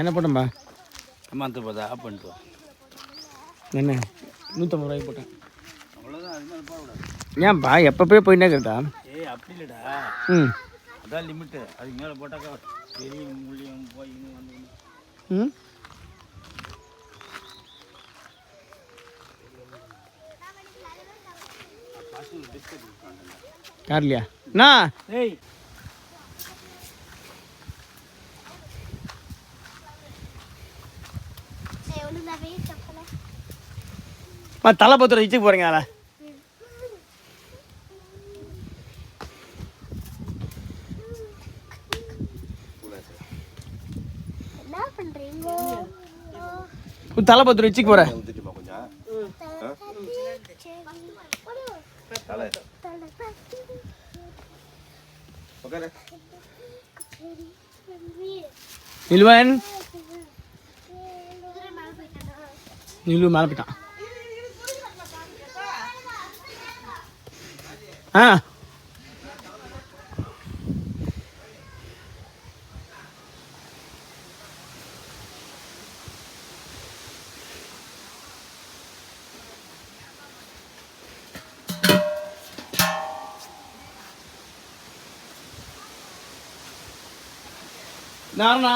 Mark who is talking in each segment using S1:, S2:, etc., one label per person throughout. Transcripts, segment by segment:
S1: என்ன போட்டேன்பா?
S2: அம்மாத்து பார்த்தா ஆஃப் பண்ணிட்டு
S1: என்ன 150 ரூபாய்க்கு போட்டேன்.
S2: அவ்வளோதான். அது மாதிரி போகக்கூடாது.
S1: ஏன்ப்பா எப்போ போயிட்டே இருக்கிறதா?
S2: அப்படி இல்லைடா. அதான் லிமிட்டு. அதுக்கு மேலே போட்டாக்கா பெரிய மூலியம் போய் வந்து
S1: கார்லையா அண்ணா?
S2: ஏய்
S1: தலை பத்திரம் வச்சுக்கு போகிறீங்க அதில். தலை பத்திரம் வச்சுக்கு போகிறேன். நிலுவன் நிலு மேலே போயிட்டான். ஆ நாரணா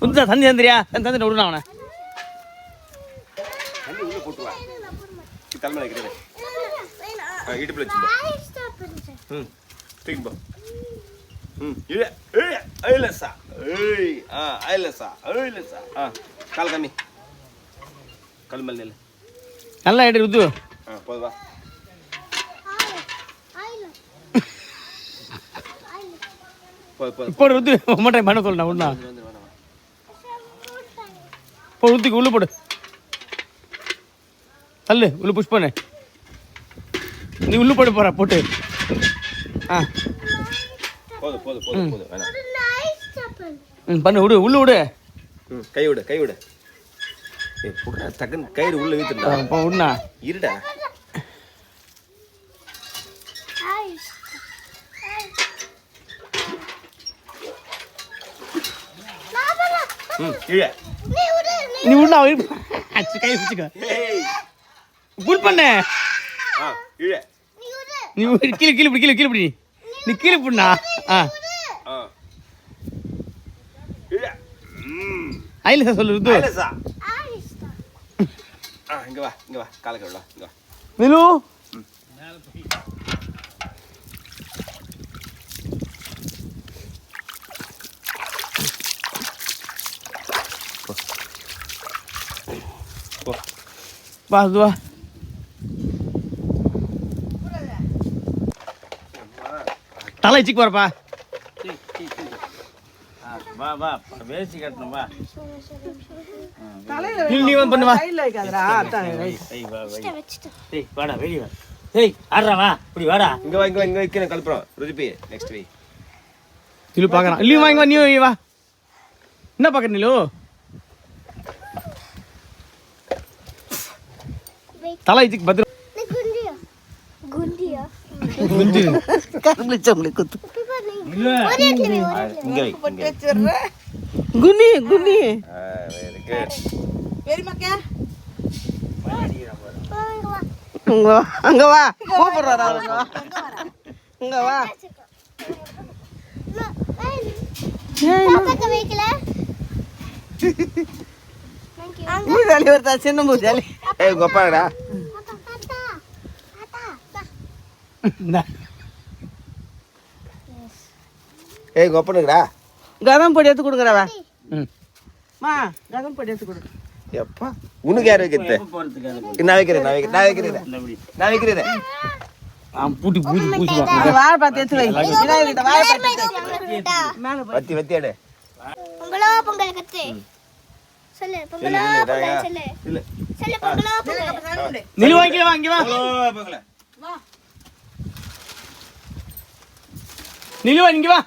S1: புதுசா தந்தி தந்திரியா? தந்தி விடுறா அவனை.
S3: தலைமை வைக்கிறேன். இடுப்பில் வச்சுப்பா. தூக்கிப்பா. ஐலசா ஐலசா ஐலசா கால் கம்மி கல் மேல் நெல்
S1: நல்லா எடு ருத்து.
S3: போதுவா.
S1: இப்போ ருத்து மாட்டேன் பண்ண சொல்லணும் ஒன்றா. போ ருத்துக்கு உள்ள போடு. தள்ளு உள்ள புஷ் பண்ணு. நீ உள்ள போடு போற போட்டு. ஆ
S3: போதும் போதும் போதும் போதும் வேணாம்.
S1: பண்ணு விடு உள்ள விடு.
S3: கை விடு கை விடு. புடுறா டக்குன்னு கயிறு உள்ள வீத்துடா.
S1: அப்போ விடுண்ணா.
S3: இருடா. கீழே
S1: நீ விடுண்ணா. கை வச்சுக்க. புல் பண்ணு.
S3: கீழே
S1: நீ கீழே கீழே பிடி கீழே கீழே பிடி. நீ கீழே பிடிண்ணா. ஐலசா சொல்லு ருத்து.
S3: இங்க வா காலை கழுவா இங்க வா.
S1: மிலு வா வா. தலை வச்சுக்கு போறப்பா.
S2: வா வா வேசி கட்டணும் வா.
S1: நீ வந்து பண்ணு வா.
S2: வாடா வெளியே வா. ஏய் ஆடுறா வா இப்படி வாடா.
S3: இங்க வா இங்க வைக்கிறேன் கல்புறம் ருதிப்பி நெக்ஸ்ட் வீக்.
S1: நிலு பார்க்கறான். நிலு வாங்க வா. நீ வா. என்ன பார்க்கற நிலு? தலை வச்சுக்கு பத்திரம். குண்டியா குண்டி கரும்பு உங்களுக்கு குத்து.
S3: இங்க வை.
S1: குனி குனி.
S3: Very good.
S4: வெரி மக்கா.
S1: அங்க வா. கூப்பிடுறா அங்க வா.
S5: பாப்பாக்கு வைக்கல.
S1: மூதாலி வரதா சின்ன மூதாலி.
S3: ஏய் கோப்பாடா. ஏய் கோப்பனுங்கடா.
S1: கதம் பொடி எடுத்து கொடுங்கடா. மா கதம் பொடி எடுத்து கொடு.
S3: எப்பா உனக்கு யார் வைக்கிறது? நான் வைக்கிறேன் நான் வைக்கிறேன்.
S1: பூட்டி பூட்டி பூசி வாழை பார்த்து எடுத்து வை.
S3: வத்தி வத்தி எடு.
S5: பொங்கலோ பொங்கல் கத்து சொல்லு. பொங்கலோ பொங்கல் சொல்லு.
S3: இல்ல
S5: சொல்லு பொங்கலோ பொங்கல்.
S1: நிலு வாங்கி வா. இங்க வா.
S3: போகல
S4: வா.
S1: நிலு வா இங்க வா.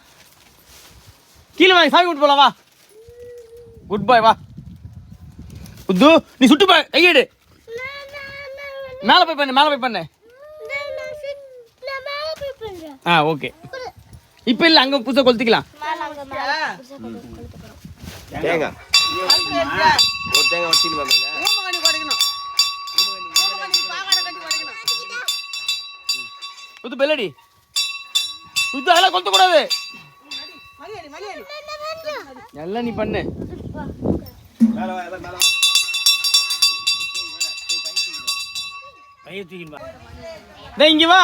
S1: கீழே வா சாமி விட்டு போலாம் வா. குட் பாய் வா. உத்து நீ சுட்டு பா கையெடு. மேலே போய் பண்ணு மேலே போய் பண்ணு.
S5: நான் மேல போய் பண்றேன்.
S1: ஆ ஓகே. இப்போ இல்லை அங்கே புதுசாக கொளுத்திக்கலாம்.
S5: மேல அங்க மேல புதுசா கொளுத்த போறோம்.
S3: தேங்காய் ஒரு தேங்காய் வச்சுன்னு வாங்க.
S1: ருத்து பெல்லடி ருத்து அதெல்லாம் கொளுத்தக்கூடாது. எல்லாம் நீ பண்ணு.
S3: மேலே வா எல்லாம் மேலே வா.
S2: கையை தூக்கின்னு வா.
S1: டேய் இங்க வா.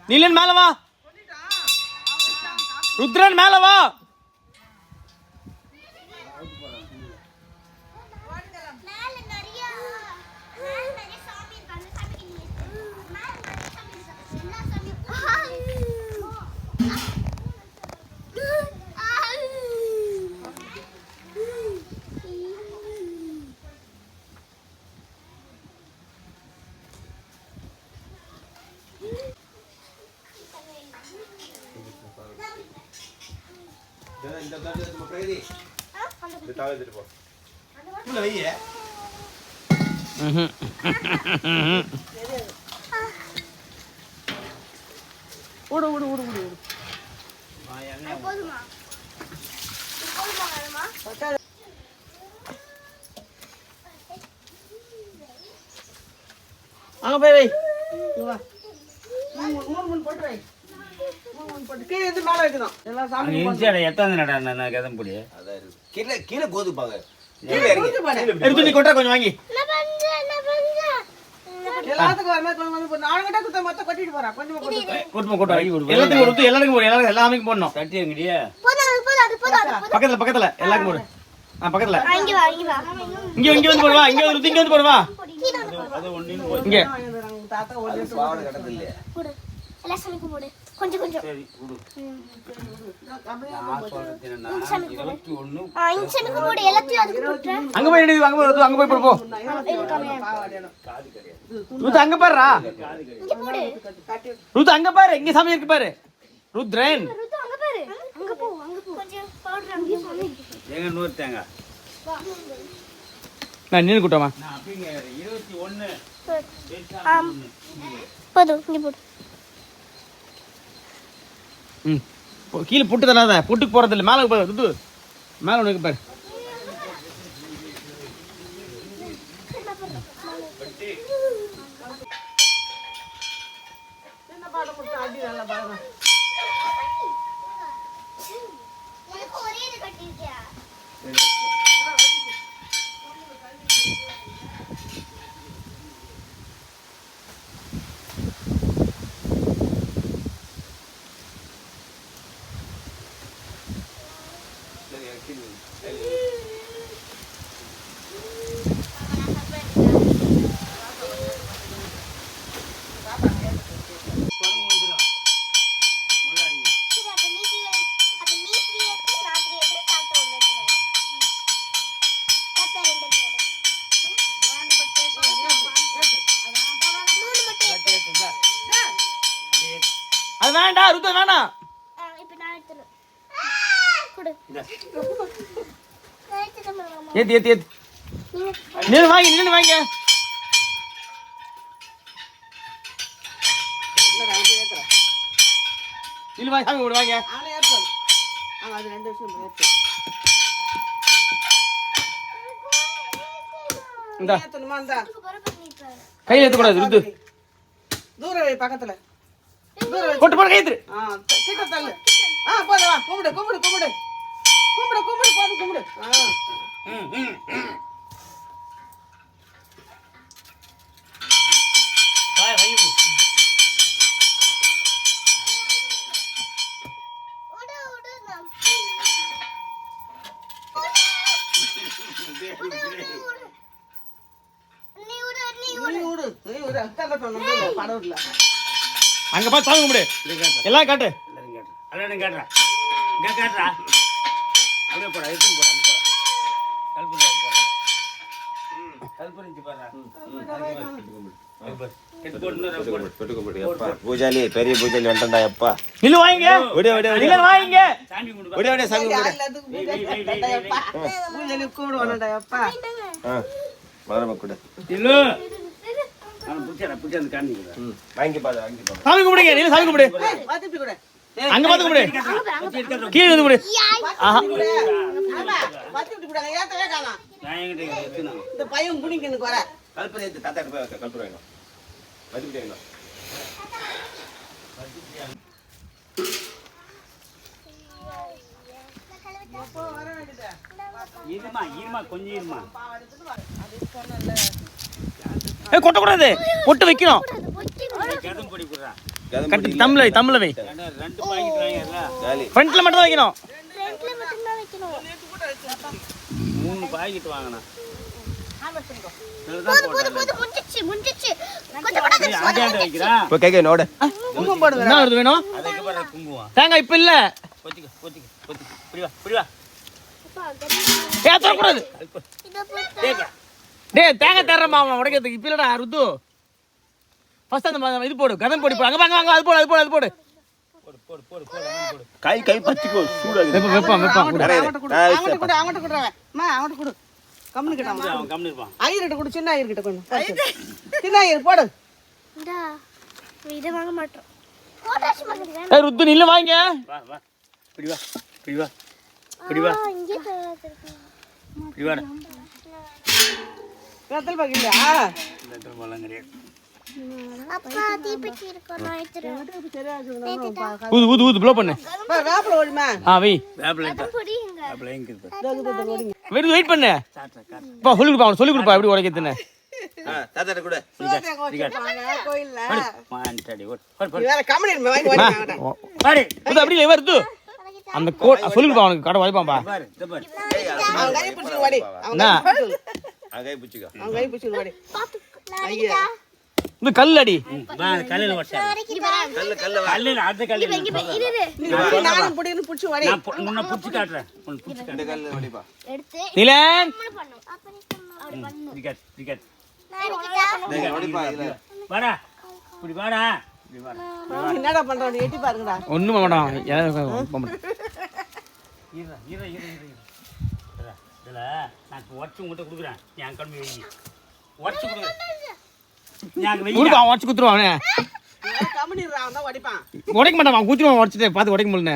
S1: நீலன் மேலே வா. ருத்ரன் மேலே வா.
S5: மேல நிறைய சாமி இருக்கு. அந்த சாமிக்கு நீ மேல நிறைய சாமி இருக்கு. எல்லா சாமியும்
S3: இந்த தாடி நம்ம பிரேதி இந்த தாடி எடுத்து போ. உள்ள வையே.
S1: ஓடு ஓடு ஓடு ஓடு.
S5: போதுமா? போதுமா வேணுமா?
S4: அங்க போய் வை. வா. மூணு போட்டு வை. போட்டு கீழே இருந்து மேலே வைக்கணும். எல்லாம் சாமி
S2: அங்கே இருந்துச்சு எத்தாந்து நட நான் கதம் பொடி.
S3: அதான் இருக்கு. கீழே கீழே கோதுப்பாங்க. கீழே இறங்கி.
S1: எடுத்து நீ கொட்டா கொஞ்சம் வாங்கி.
S5: நான் பண்றேன்.
S4: எல்லாத்துக்கும் வர மாதிரி வந்து நாலு கட்ட குத்த மொத்தம் கொட்டிட்டு போறா. கொஞ்சமா கொட்டு.
S1: கொட்டுமா கொட்டா. எல்லாத்துக்கும் ருத்து எல்லாருக்கும் போடு. எல்லாரும் எல்லாமே போடணும்.
S2: தட்டி எங்கடியா
S5: போதும்.
S1: பக்கத்துல பக்கத்துல எல்லாருக்கும் போடு. ஆ பக்கத்துல.
S5: இங்க வா, இங்க வா.
S1: இங்க வந்து போடுவா. இங்க வந்து ருத்து இங்க வந்து போடுவா.
S2: அது ஒண்ணு
S1: இங்க.
S4: தாத்தா ஒரு
S3: பாவனை கட்டது இல்லையா?
S5: போடு. எல்லா சாமிக்கும் போடு. கொஞ்சம் கொஞ்சம்.
S2: சரி குடு.
S4: அப்படியே
S2: நான் சொல்றது என்னன்னா 21
S5: இந்த சாமிக்கும் போடு. எல்லாத்தையும் அதுக்கு போட்டுறேன்.
S1: அங்க போய் நின்னு அங்க போய் ருத்து அங்க போய் போடு போ. ருத்து அங்க பாருடா.
S5: இங்க போடு.
S1: ருத்து அங்க பாரு. இங்க சாமி இருக்கு பாரு. ருத்ரன்.
S5: ருத்து அங்க பாரு. அங்க போ, அங்க போ. கொஞ்சம் பவுடர் அங்க சாமி.
S2: எங்க நூறு தேங்காய்.
S1: நான் நின்னு கூட்டமா.
S2: நான் அப்படிங்க 21
S5: போதும். இங்க போடு.
S1: ம். கீழே புட்டு தராத. புட்டுக்கு போறது இல்ல. மேல பாரு ருத்து. மேல ஒண்ணு இருக்கு பாரு.
S4: சின்ன பாடம் மட்டும் அடி நல்லா பாருங்க.
S5: எனக்கு ஒரே இது கட்டிருக்கியா?
S2: குரங்கு வந்துடும். முள்ளாடிங்க.
S5: சரி, அப்ப நீ த்ரீ எடுத்து, நான் த்ரீ எடுத்து, தாத்தா ஒன்று எடுத்துருவாரு. தாத்தா ரெண்டு எடுத்துருவாரு. மூணு மட்டும்
S2: தட்டி எடுத்துந்தா.
S1: அது வேண்டாம் ருத்து வேணாம்.
S5: இப்ப நான் எடுத்துறேன். கொடு.
S2: இந்த
S5: நான் எடுத்துட்டேன் மாமா.
S1: ஏத்து ஏத்து ஏத்து. நின்னு வாங்கி நின்னு வாங்க. நின்னு வாங்க சாமி கூட வாங்க.
S4: அவனை ஏற்று. அவன் அது 2 விஷயம் ஏற்று.
S1: இந்தா
S4: ஏற்றணுமா இந்தா.
S5: பரப்ப நீ பாரு.
S1: கையில ஏத்த கூடாது ருத்து.
S4: தூரம் வை பக்கத்துல. தூரம் வை.
S1: போட்டு போட்டு கை ஏத்து.
S4: கிட்ட தள்ளு. போதும் வா. கும்பிடு கும்பிடு கும்பிடு. கும்பிடு கும்பிடு போதும் கும்பிடு.
S2: வாய் வை.
S5: விடு, விடு, நான். நீ விடு, நீ
S4: நீ விடு. நீ விடு. அத்தால சொன்ன படம் இல்ல.
S1: அங்க பாத்து சாமி கும்பிடு. எல்லாம் காட்டு.
S2: எல்லாரும் கேட்றா. எல்லாரும் கேட்றா. இங்க கேட்றா. அப்படியே போடா. எடுத்துன்னு போடா. அங்க போடா. கல்புரியா போடா. கல்புரிஞ்சு போடா. கெட்டு போடு.
S3: பூஜாலி பெரிய பூஜாலி வந்துட்டா எப்பா.
S1: நில்லு வாங்க.
S3: விடு விடு விடு.
S1: நில்லு வாங்க.
S2: சாமி கும்பிடு.
S3: விடு விடு சாமி விடு.
S4: எல்லாத்துக்கும் பூஜை கூப்பிடுவானடா அப்பா.
S3: மரம கூட.
S2: இல்லு. பிடிச்சி அந்த காணிக்கிறேன்.
S3: வாங்கி பாரு வாங்கி பாரு.
S1: சாமி கும்பிடுங்க நீ சாமி கும்பிடு
S4: பார்த்துட்டு கூட
S1: அங்க பார்த்து கும்பிடு கீழே வந்து கும்பிடு ஆஹா
S4: பார்த்துட்டு கூட ஏத்தவே காணோம்
S2: நான் என்கிட்ட எடுத்துனா.
S4: இந்த பையன் குடிக்கனுக்கு வர
S3: கல்பனை எடுத்து தாத்தா போய் கல்பனை வேணும் மதிப்பிட்டு வேணும்.
S2: இருமா கொஞ்சம் இருமா.
S1: ஏய் கொட்ட கூடாது கொட்டு வைக்கணும்
S2: கதம் பொடி குடுறா.
S1: கட்டி தமிழ்ல வை
S2: 2 பாக்கெட் வாங்கிடல.
S3: ஜாலி.
S1: ஃப்ரண்ட்ல மட்டும் தான் வைக்கணும்
S2: 3 பாக்கெட் வாங்கனா.
S5: முடிஞ்சிச்சு
S2: ஆடியாண்ட வைக்கிறா.
S3: இப்போ கேக்க நோட.
S4: குங்குமம் போடுங்க
S1: என்ன வருது வேணும்
S2: அதுக்கு பாரு குங்குமம்.
S1: தேங்காய் இப்ப இல்ல
S2: பொத்திக்க. புடி வா.
S1: ஏய் தர கூடாது
S2: தேக்கா.
S1: டேய் தேங்காய் தரமா அவன் உடைக்கிறதுக்கு இப்ப இல்லடா ருத்து ஃபர்ஸ்ட் அந்த இது போடு கதம் போடு அங்க வாங்க அது போடு
S2: போடு.
S3: கை பத்திக்கோ சூடாகுது.
S1: வெப்பம்
S4: அவன்கிட்ட கொடுறவன் அவன்கிட்ட கொடு கம்முனு கிட்ட
S2: அவன் கம்மி இருப்பான்.
S4: ஐயர்கிட்ட கொடு சின்ன ஐயர்கிட்ட கொடு சின்ன ஐயர் போடு
S5: இதை வாங்க மாட்டோம் போட்டாச்சு பண்ணுங்க
S1: ஏய் ருத்து நில்ல வாங்க
S2: வா. புடி வா.
S5: இங்கே தரதுக்கு
S2: புடி வாடா.
S4: கத்தல் பாக்கலையா
S2: லெட்டர் போலாம் கிடையாது.
S5: அப்பா தீப்பெட்டி இருக்கு நான் எடுத்துறேன்
S1: ஊது ப்ளோ பண்ணு
S4: வேப்பல ஓடிமா
S1: வை
S2: வேப்பிலை இட்டா.
S5: புடிங்க
S2: வேப்பிலை எங்க இருக்கு?
S1: வெயிட் பண்ணு பா சொல்லி கொடுப்பா அவன் சொல்லி கொடுப்பா எப்படி உடைக்கிறதுன்னு
S3: தாத்தாட்ட கூட.
S4: கோயில்ல
S2: மான்டடி ஓடு.
S4: வேற கம்பெனி வாங்கி வாங்க
S2: பாரு.
S1: இது அப்படி இல்லை வருது அந்த சொல்லி கொடுப்பா அவனுக்கு கடை உடைப்பான்பா
S2: பாரு.
S4: அவன் கை பிடிச்சி ஓடி
S1: என்ன
S3: அகை புச்சிக்கோ.
S4: அவன் கை பிடிச்சி ஓடி
S5: ஐயா
S1: இது கல்லடி
S2: வா கல்லில வச்சா. கல்லில அந்த கல்லில.
S4: நானும் புடின்னு பிடிச்சி ஓடி
S2: நான் உன்னை புடிச்சு காட்டுறேன். உன்னை புடிச்சு காட்டுறேன்.
S3: இந்த கல்ல ஓடிப்பா.
S5: எடுத்து
S1: நிலன்
S5: பண்ணு அப்ப நீ பண்ணு
S2: டிக்கெட்.
S5: நான் எடுத்துட்டா
S3: இந்த ஓடிப்பா இதுல.
S2: வாடா. இப்படி வாடா. இப்படி வாடா.
S4: என்னடா பண்றான் எட்டி பாருங்கடா
S1: ஒண்ணும் பண்ண மாட்டான்
S2: இரு. இதுல நான் உடச்சு உங்ககிட்ட கொடுக்குறேன். என் கம்மி வை. உடச்சு கொடுக்குறேன். நான் வை.
S1: கொடுப்பா உடச்சு குத்துருவான் அவனே
S4: கம்பெனி அவன் தான் ஓடிப்பான்
S1: உடைக்க மாட்டான் அவன் குத்துருவான் உடச்சிட்டு பார்த்து உடைக்க முடியல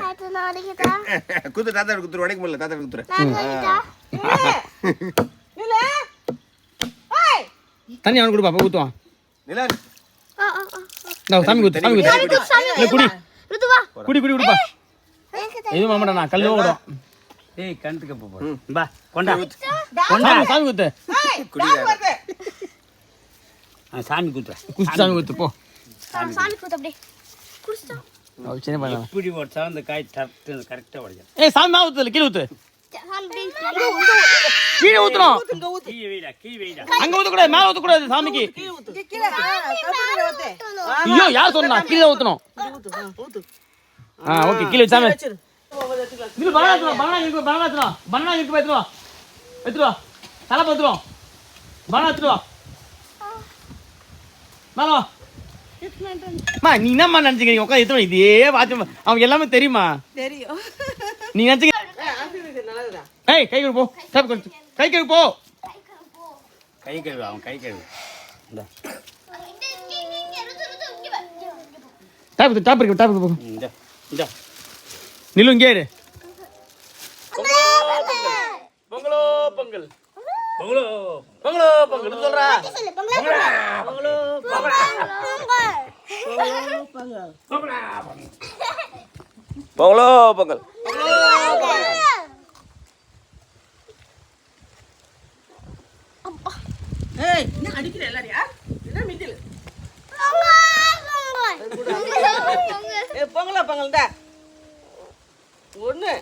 S5: அது நான் அடிக்கட்டா
S3: குத்து தாத்தா குத்துரு உடைக்க முடியல தாத்தா குத்துரு.
S5: நான் அடிக்கட்டா
S4: இல்ல ஏய்
S1: தண்ணி அவனுக்கு கொடுப்பா அப்ப ஊத்துவான்
S3: நிலன்.
S1: நான் சாமி குத்து இல்லை குடி
S5: ருதுவா
S1: குடி குடிப்பா எதுவும் பண்ண மாட்டான் நான் கல்லும் விடும்
S2: ஏய் கணத்துக்கு போ. பா கொண்டா.
S1: சாமி குத்து
S4: டாக் வருது
S2: சாமி குத்துறேன்.
S1: குச்சி சாமி குத்து போ
S5: சாமி கூத்து அப்படியே குடிச்சா
S1: சின்ன பையன்
S2: இப்படி உடச்சா அந்த காய் டர்ட்டு கரெக்டாக உடைக்கும்.
S1: ஏய் சாமி நான் ஊத்துல கீழே ஊத்து
S5: சாமி
S1: கீழே ஊத்துறோம்
S4: இங்க ஊத்து
S2: கீ வைடா.
S1: அங்க ஊத்தக்கூடாது மேல ஊத்தக்கூடாது சாமிக்கு
S4: கீழ கம்பெனில ஊத்து
S1: ஐயோ யார் சொன்னா கீழே ஊத்தணும்
S4: ஊத்து
S1: ஓகே கீழே சாமி
S4: வச்சிரு
S1: இது பனானா இருக்கு எடுத்துட்டு வா தலை பார்த்துருவோம் பனானா எடுத்துட்டு வா மேல வா மா நீ என்னம்மா நினைச்சுக்கிறீங்க உட்காந்து எத்தனை இதே பார்த்து அவங்க எல்லாமே தெரியுமா
S4: தெரியும்
S1: நீ நினைச்சுக்க
S4: ஆசீர்வாதம் நல்லதுடா
S1: ஏய் கை கழுவு போ கை கழுவு போ
S2: கை கழுவு. அவன் கை கழுவு. இந்த
S1: டாப் இருக்கு போ
S2: இந்த
S1: நில்லு இங்கே இரு பொங்கலோ பொங்கல்
S2: பொங்கலோ
S1: பொங்கலோ பொங்கல் சொல்றா
S3: பொங்கலோ பொங்கல்.
S4: ஏய் என்ன அடிக்கிற எல்லாரையா என்ன மிதில ஏய் பொங்கலா பொங்கல்டா ஒண்ணு